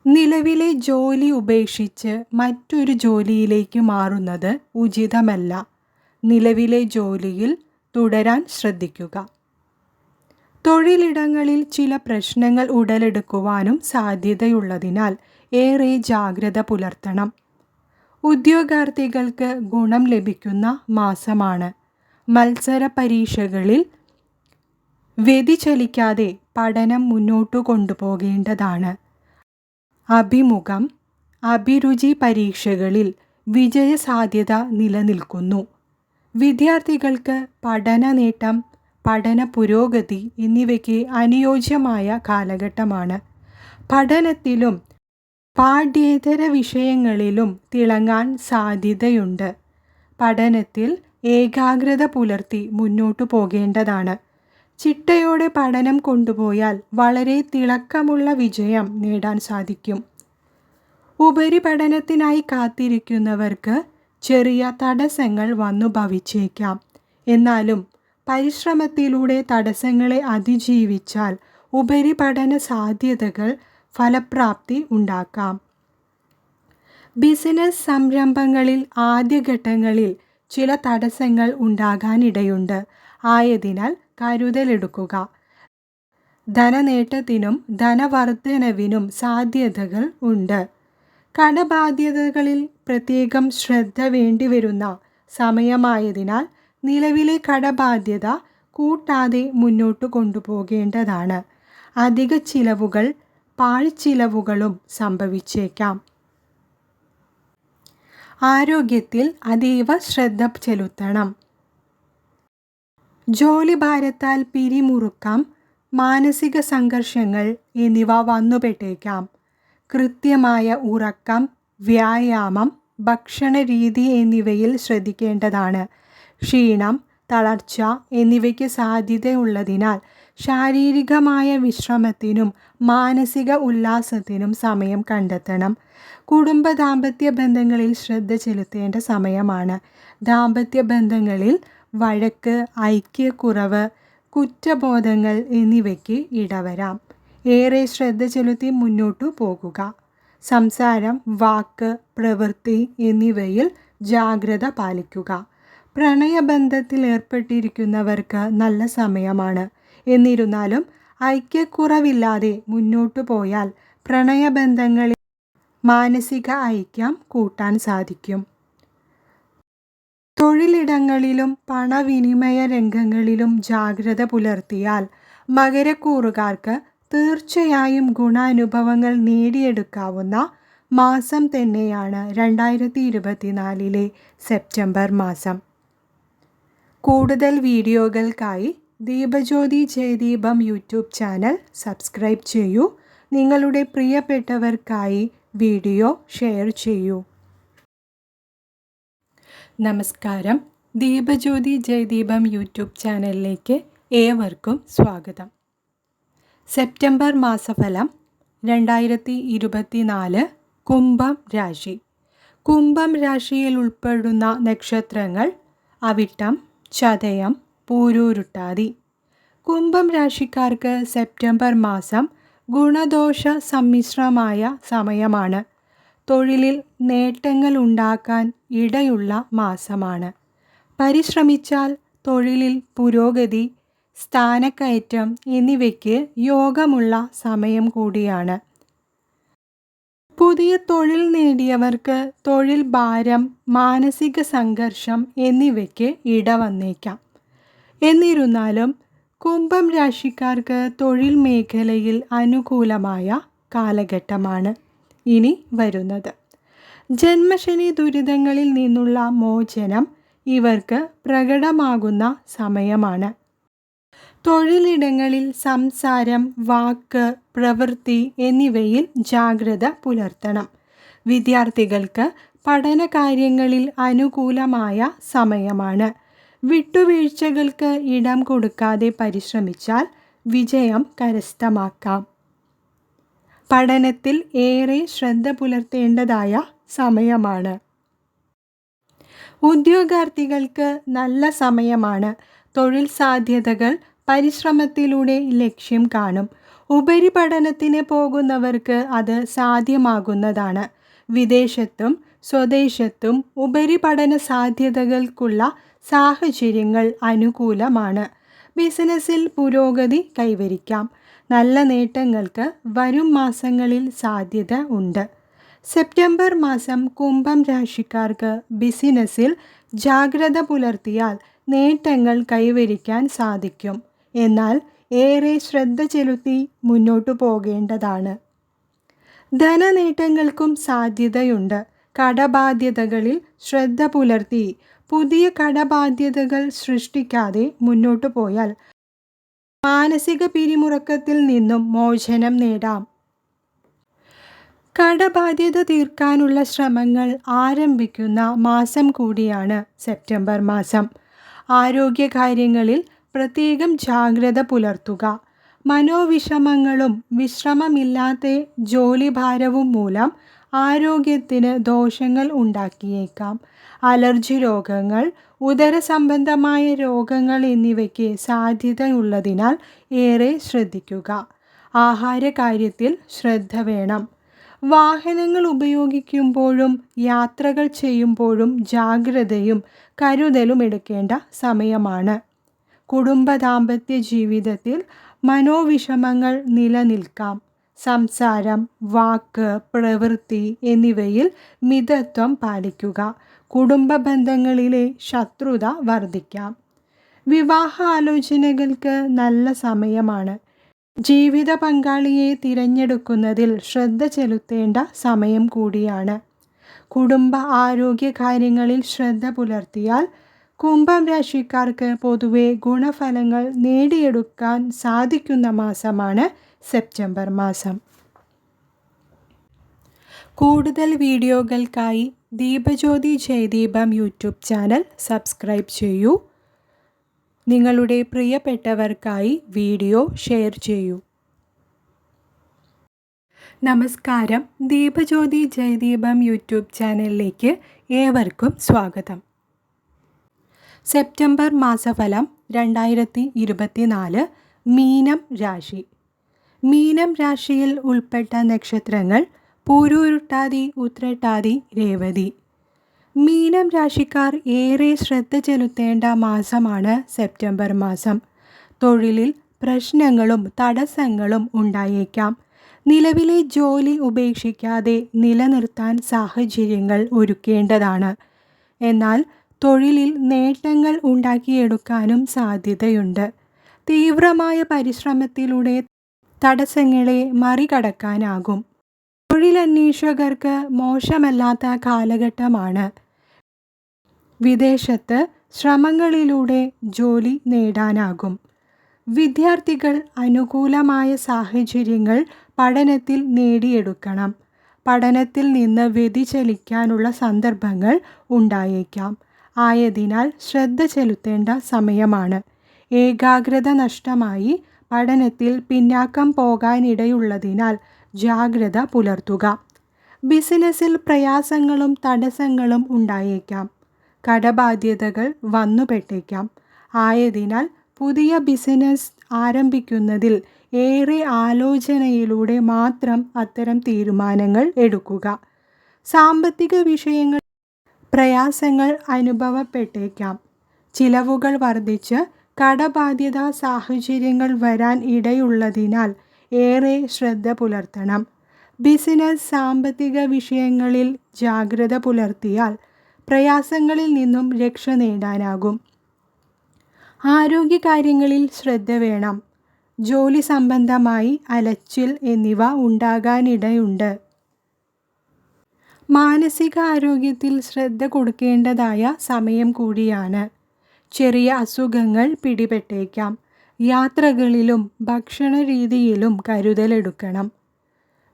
നിലവിലെ ജോലി ഉപേക്ഷിച്ച് മറ്റൊരു ജോലിയിലേക്ക് മാറുന്നത് ഉചിതമല്ല. നിലവിലെ ജോലിയിൽ തുടരാൻ ശ്രദ്ധിക്കുക. തൊഴിലിടങ്ങളിൽ ചില പ്രശ്നങ്ങൾ ഉടലെടുക്കുവാനും സാധ്യതയുള്ളതിനാൽ ഏറെ ജാഗ്രത പുലർത്തണം. ഉദ്യോഗാർത്ഥികൾക്ക് ഗുണം ലഭിക്കുന്ന മാസമാണ്. മത്സര പരീക്ഷകളിൽ വ്യതിചലിക്കാതെ പഠനം മുന്നോട്ടു കൊണ്ടുപോകേണ്ടതാണ്. അഭിമുഖം, അഭിരുചി പരീക്ഷകളിൽ വിജയസാധ്യത നിലനിൽക്കുന്നു. വിദ്യാർത്ഥികൾക്ക് പഠന നേട്ടം, പഠന പുരോഗതി എന്നിവയ്ക്ക് അനുയോജ്യമായ കാലഘട്ടമാണ്. പഠനത്തിലും പാഠ്യേതര വിഷയങ്ങളിലും തിളങ്ങാൻ സാധ്യതയുണ്ട്. പഠനത്തിൽ ഏകാഗ്രത പുലർത്തി മുന്നോട്ടു പോകേണ്ടതാണ്. ചിട്ടയോടെ പഠനം കൊണ്ടുപോയാൽ വളരെ തിളക്കമുള്ള വിജയം നേടാൻ സാധിക്കും. ഉപരിപഠനത്തിനായി കാത്തിരിക്കുന്നവർക്ക് ചെറിയ തടസ്സങ്ങൾ വന്നു ഭവിച്ചേക്കാം. എന്നാലും പരിശ്രമത്തിലൂടെ തടസ്സങ്ങളെ അതിജീവിച്ചാൽ ഉപരിപഠന സാധ്യതകൾ ഫലപ്രാപ്തി ഉണ്ടാക്കാം. ബിസിനസ് സംരംഭങ്ങളിൽ ആദ്യഘട്ടങ്ങളിൽ ചില തടസ്സങ്ങൾ ഉണ്ടാകാനിടയുണ്ട്. ആയതിനാൽ കരുതലെടുക്കുക. ധനനേട്ടത്തിനും ധനവർദ്ധനവിനും സാധ്യതകൾ ഉണ്ട്. കടബാധ്യതകളിൽ പ്രത്യേകം ശ്രദ്ധ വേണ്ടിവരുന്ന സമയമായതിനാൽ നിലവിലെ കടബാധ്യത കൂട്ടാതെ മുന്നോട്ടു കൊണ്ടുപോകേണ്ടതാണ്. അധിക ചിലവുകൾ പാഴ്ചിലവുകളും സംഭവിച്ചേക്കാം. ആരോഗ്യത്തിൽ അതീവ ശ്രദ്ധ ചെലുത്തണം. ജോലിഭാരത്താൽ പിരിമുറുക്കം, മാനസിക സംഘർഷങ്ങൾ എന്നിവ വന്നുപെട്ടേക്കാം. കൃത്യമായ ഉറക്കം, വ്യായാമം, ഭക്ഷണരീതി എന്നിവയിൽ ശ്രദ്ധിക്കേണ്ടതാണ്. ക്ഷീണം, തളർച്ച എന്നിവയ്ക്ക് സാധ്യതയുള്ളതിനാൽ ശാരീരികമായ വിശ്രമത്തിനും മാനസിക ഉല്ലാസത്തിനും സമയം കണ്ടെത്തണം. കുടുംബ ദാമ്പത്യ ബന്ധങ്ങളിൽ ശ്രദ്ധ ചെലുത്തേണ്ട സമയമാണ്. ദാമ്പത്യ ബന്ധങ്ങളിൽ വഴക്ക്, ഐക്യക്കുറവ്, കുറ്റബോധങ്ങൾ എന്നിവയ്ക്ക് ഇടവരാം. ഏറെ ശ്രദ്ധ ചെലുത്തി മുന്നോട്ടു പോകുക. സംസാരം, വാക്ക്, പ്രവൃത്തി എന്നിവയിൽ ജാഗ്രത പാലിക്കുക. പ്രണയബന്ധത്തിൽ ഏർപ്പെട്ടിരിക്കുന്നവർക്ക് നല്ല സമയമാണ്. എന്നിരുന്നാലും ഐക്യക്കുറവില്ലാതെ മുന്നോട്ടു പോയാൽ പ്രണയബന്ധങ്ങളിൽ മാനസിക ഐക്യം കൂട്ടാൻ സാധിക്കും. തൊഴിലിടങ്ങളിലും പണവിനിമയ രംഗങ്ങളിലും ജാഗ്രത പുലർത്തിയാൽ മകരക്കൂറുകാർക്ക് തീർച്ചയായും ഗുണാനുഭവങ്ങൾ നേടിയെടുക്കാവുന്ന മാസം തന്നെയാണ് 2024 സെപ്റ്റംബർ മാസം. കൂടുതൽ വീഡിയോകൾക്കായി Deepajyothi Jayadeepam YouTube channel subscribe ചെയ്യൂ. നിങ്ങളുടെ പ്രിയപ്പെട്ടവർക്കായി വീഡിയോ ഷെയർ ചെയ്യൂ. നമസ്കാരം. ദീപജ്യോതി ജയദീപം യൂട്യൂബ് ചാനലിലേക്ക് ഏവർക്കും സ്വാഗതം. സെപ്റ്റംബർ മാസഫലം 2024 കുംഭം രാശി. കുംഭം രാശിയിൽ ഉൾപ്പെടുന്ന നക്ഷത്രങ്ങൾ അവിട്ടം, ചതയം, പൂരൂരുട്ടാതി. കുംഭം രാശിക്കാർക്ക് സെപ്റ്റംബർ മാസം ഗുണദോഷ സമ്മിശ്രമായ സമയമാണ്. തൊഴിലിൽ നേട്ടങ്ങൾ ഉണ്ടാക്കാൻ ഇടയുള്ള മാസമാണ്. പരിശ്രമിച്ചാൽ തൊഴിലിൽ പുരോഗതി, സ്ഥാനക്കയറ്റം എന്നിവയ്ക്ക് യോഗമുള്ള സമയം കൂടിയാണ്. പുതിയ തൊഴിൽ നേടിയവർക്ക് തൊഴിൽ ഭാരം, മാനസിക സംഘർഷം എന്നിവയ്ക്ക് ഇടവന്നേക്കാം. എന്നിരുന്നാലും കുംഭം രാശിക്കാർക്ക് തൊഴിൽ മേഖലയിൽ അനുകൂലമായ കാലഘട്ടമാണ് ഇനി വരുന്നത്. ജന്മശനി ദുരിതങ്ങളിൽ നിന്നുള്ള മോചനം ഇവർക്ക് പ്രകടമാകുന്ന സമയമാണ്. തൊഴിലിടങ്ങളിൽ സംസാരം, വാക്ക്, പ്രവൃത്തി എന്നിവയിൽ ജാഗ്രത പുലർത്തണം. വിദ്യാർത്ഥികൾക്ക് പഠന കാര്യങ്ങളിൽ അനുകൂലമായ സമയമാണ്. വിട്ടുവീഴ്ചകൾക്ക് ഇടം കൊടുക്കാതെ പരിശ്രമിച്ചാൽ വിജയം കരസ്ഥമാക്കാം. പഠനത്തിൽ ഏറെ ശ്രദ്ധ പുലർത്തേണ്ടതായ സമയമാണ്. ഉദ്യോഗാർത്ഥികൾക്ക് നല്ല സമയമാണ്. തൊഴിൽ സാധ്യതകൾ പരിശ്രമത്തിലൂടെ ലക്ഷ്യം കാണും. ഉപരിപഠനത്തിന് പോകുന്നവർക്ക് അത് സാധ്യമാകുന്നതാണ്. വിദേശത്തും സ്വദേശത്തും ഉപരിപഠന സാധ്യതകൾക്കുള്ള സാഹചര്യങ്ങൾ അനുകൂലമാണ്. ബിസിനസ്സിൽ പുരോഗതി കൈവരിക്കാം. നല്ല നേട്ടങ്ങൾക്ക് വരും മാസങ്ങളിൽ സാധ്യത ഉണ്ട്. സെപ്റ്റംബർ മാസം കുംഭം രാശിക്കാർക്ക് ബിസിനസ്സിൽ ജാഗ്രത പുലർത്തിയാൽ നേട്ടങ്ങൾ കൈവരിക്കാൻ സാധിക്കും. എന്നാൽ ഏറെ ശ്രദ്ധ ചെലുത്തി മുന്നോട്ടു പോകേണ്ടതാണ്. ധനനേട്ടങ്ങൾക്കും സാധ്യതയുണ്ട്. കടബാധ്യതകളിൽ ശ്രദ്ധ പുലർത്തി പുതിയ കടബാധ്യതകൾ സൃഷ്ടിക്കാതെ മുന്നോട്ടു പോയാൽ മാനസിക പിരിമുറുക്കത്തിൽ നിന്നും മോചനം നേടാം. കടബാധ്യത തീർക്കാനുള്ള ശ്രമങ്ങൾ ആരംഭിക്കുന്ന മാസം കൂടിയാണ് സെപ്റ്റംബർ മാസം. ആരോഗ്യകാര്യങ്ങളിൽ പ്രത്യേകം ജാഗ്രത പുലർത്തുക. മനോവിഷമങ്ങളും വിശ്രമമില്ലാത്ത ജോലിഭാരവും മൂലം ആരോഗ്യത്തിന് ദോഷങ്ങൾ ഉണ്ടാക്കിയേക്കാം. അലർജി രോഗങ്ങൾ, ഉദരസംബന്ധമായ രോഗങ്ങൾ എന്നിവയ്ക്ക് സാധ്യതയുള്ളതിനാൽ ഏറെ ശ്രദ്ധിക്കുക. ആഹാരകാര്യത്തിൽ ശ്രദ്ധ വേണം. വാഹനങ്ങൾ ഉപയോഗിക്കുമ്പോഴും യാത്രകൾ ചെയ്യുമ്പോഴും ജാഗ്രതയും കരുതലും എടുക്കേണ്ട സമയമാണ്. കുടുംബ ദാമ്പത്യ ജീവിതത്തിൽ മനോവിഷമങ്ങൾ നിലനിൽക്കാം. സംസാരം, വാക്ക്, പ്രവൃത്തി എന്നിവയിൽ മിതത്വം പാലിക്കുക. കുടുംബ ബന്ധങ്ങളിലെ ശത്രുത വർദ്ധിക്കാം. വിവാഹ ആലോചനകൾക്ക് നല്ല സമയമാണ്. ജീവിത പങ്കാളിയെ തിരഞ്ഞെടുക്കുന്നതിൽ ശ്രദ്ധ ചെലുത്തേണ്ട സമയം കൂടിയാണ്. കുടുംബ ആരോഗ്യ കാര്യങ്ങളിൽ ശ്രദ്ധ പുലർത്തിയാൽ കുംഭം രാശിക്കാർക്ക് പൊതുവെ ഗുണഫലങ്ങൾ നേടിയെടുക്കാൻ സാധിക്കുന്ന മാസമാണ് സെപ്റ്റംബർ മാസം. കൂടുതൽ വീഡിയോകൾക്കായി Deepajyothi Jayadeepam YouTube channel subscribe ചെയ്യൂ. നിങ്ങളുടെ പ്രിയപ്പെട്ടവർക്കായി വീഡിയോ ഷെയർ ചെയ്യൂ. നമസ്കാരം. ദീപജ്യോതി ജയദീപം യൂട്യൂബ് ചാനലിലേക്ക് ഏവർക്കും സ്വാഗതം. സെപ്റ്റംബർ മാസഫലം 2024. മീനം രാശി. മീനം രാശിയിൽ ഉൾപ്പെട്ട നക്ഷത്രങ്ങൾ പൂരുരുട്ടാതി, ഉത്രട്ടാതി, രേവതി. മീനം രാശിക്കാർ ഏറെ ശ്രദ്ധ ചെലുത്തേണ്ട മാസമാണ് സെപ്റ്റംബർ മാസം. തൊഴിലിൽ പ്രശ്നങ്ങളും തടസ്സങ്ങളും ഉണ്ടായേക്കാം. നിലവിലെ ജോലി ഉപേക്ഷിക്കാതെ നിലനിർത്താൻ സാഹചര്യങ്ങൾ ഒരുക്കേണ്ടതാണ്. എന്നാൽ തൊഴിലിൽ നേട്ടങ്ങൾ ഉണ്ടാക്കിയെടുക്കാനും സാധ്യതയുണ്ട്. തീവ്രമായ പരിശ്രമത്തിലൂടെ തടസ്സങ്ങളെ മറികടക്കാനാകും. തൊഴിലന്വേഷകർക്ക് മോശമല്ലാത്ത കാലഘട്ടമാണ്. വിദേശത്ത് ശ്രമങ്ങളിലൂടെ ജോലി നേടാനാകും. വിദ്യാർത്ഥികൾ അനുകൂലമായ സാഹചര്യങ്ങൾ പഠനത്തിൽ നേടിയെടുക്കണം. പഠനത്തിൽ നിന്ന് വ്യതിചലിക്കാനുള്ള സന്ദർഭങ്ങൾ ഉണ്ടായേക്കാം. ആയതിനാൽ ശ്രദ്ധ ചെലുത്തേണ്ട സമയമാണ്. ഏകാഗ്രത നഷ്ടമായി പഠനത്തിൽ പിന്നാക്കം പോകാനിടയുള്ളതിനാൽ ജാഗ്രത പുലർത്തുക. ബിസിനസ്സിൽ പ്രയാസങ്ങളും തടസ്സങ്ങളും ഉണ്ടായേക്കാം. കടബാധ്യതകൾ വന്നുപെട്ടേക്കാം. ആയതിനാൽ പുതിയ ബിസിനസ് ആരംഭിക്കുന്നതിൽ ഏറെ ആലോചനയിലൂടെ മാത്രം അത്തരം തീരുമാനങ്ങൾ എടുക്കുക. സാമ്പത്തിക വിഷയങ്ങൾ പ്രയാസങ്ങൾ അനുഭവപ്പെട്ടേക്കാം. ചിലവുകൾ വർദ്ധിച്ച് കടബാധ്യത സാഹചര്യങ്ങൾ വരാൻ ഇടയുള്ളതിനാൽ ഏറെ ശ്രദ്ധ പുലർത്തണം. ബിസിനസ് സാമ്പത്തിക വിഷയങ്ങളിൽ ജാഗ്രത പുലർത്തിയാൽ പ്രയാസങ്ങളിൽ നിന്നും രക്ഷ നേടാനാകും. ആരോഗ്യകാര്യങ്ങളിൽ ശ്രദ്ധ വേണം. ജോലി സംബന്ധമായി അലച്ചിൽ എന്നിവ ഉണ്ടാകാനിടയുണ്ട്. മാനസിക ആരോഗ്യത്തിൽ ശ്രദ്ധ കൊടുക്കേണ്ടതായ സമയം കൂടിയാണ്. ചെറിയ അസുഖങ്ങൾ പിടിപെട്ടേക്കാം. യാത്രകളിലും ഭക്ഷണ രീതിയിലും കരുതലെടുക്കണം.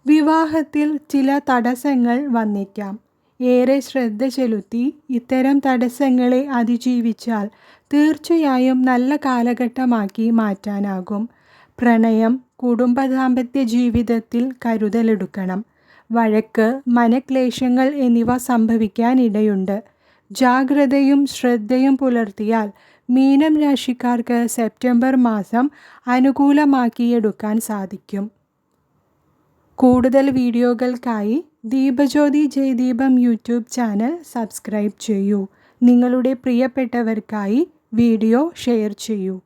വിവാഹത്തിൽ ചില തടസ്സങ്ങൾ വന്നേക്കാം. ഏറെ ശ്രദ്ധ ചെലുത്തി ഇത്തരം തടസ്സങ്ങളെ അതിജീവിച്ചാൽ തീർച്ചയായും നല്ല കാലഘട്ടമാക്കി മാറ്റാനാകും. പ്രണയം, കുടുംബ-ദാമ്പത്യ ജീവിതത്തിൽ കരുതലെടുക്കണം. വഴക്ക്, മനക്ലേശങ്ങൾ എന്നിവ സംഭവിക്കാനിടയുണ്ട്. ജാഗ്രതയും ശ്രദ്ധയും പുലർത്തിയാൽ മീനം രാശിക്കാർക്ക് സെപ്റ്റംബർ മാസം അനുകൂലമാക്കിയെടുക്കാൻ സാധിക്കും. കൂടുതൽ വീഡിയോകൾക്കായി Deepajyothi Jayadeepam YouTube channel subscribe ചെയ്യൂ. നിങ്ങളുടെ പ്രിയപ്പെട്ടവർക്കായി വീഡിയോ ഷെയർ ചെയ്യൂ.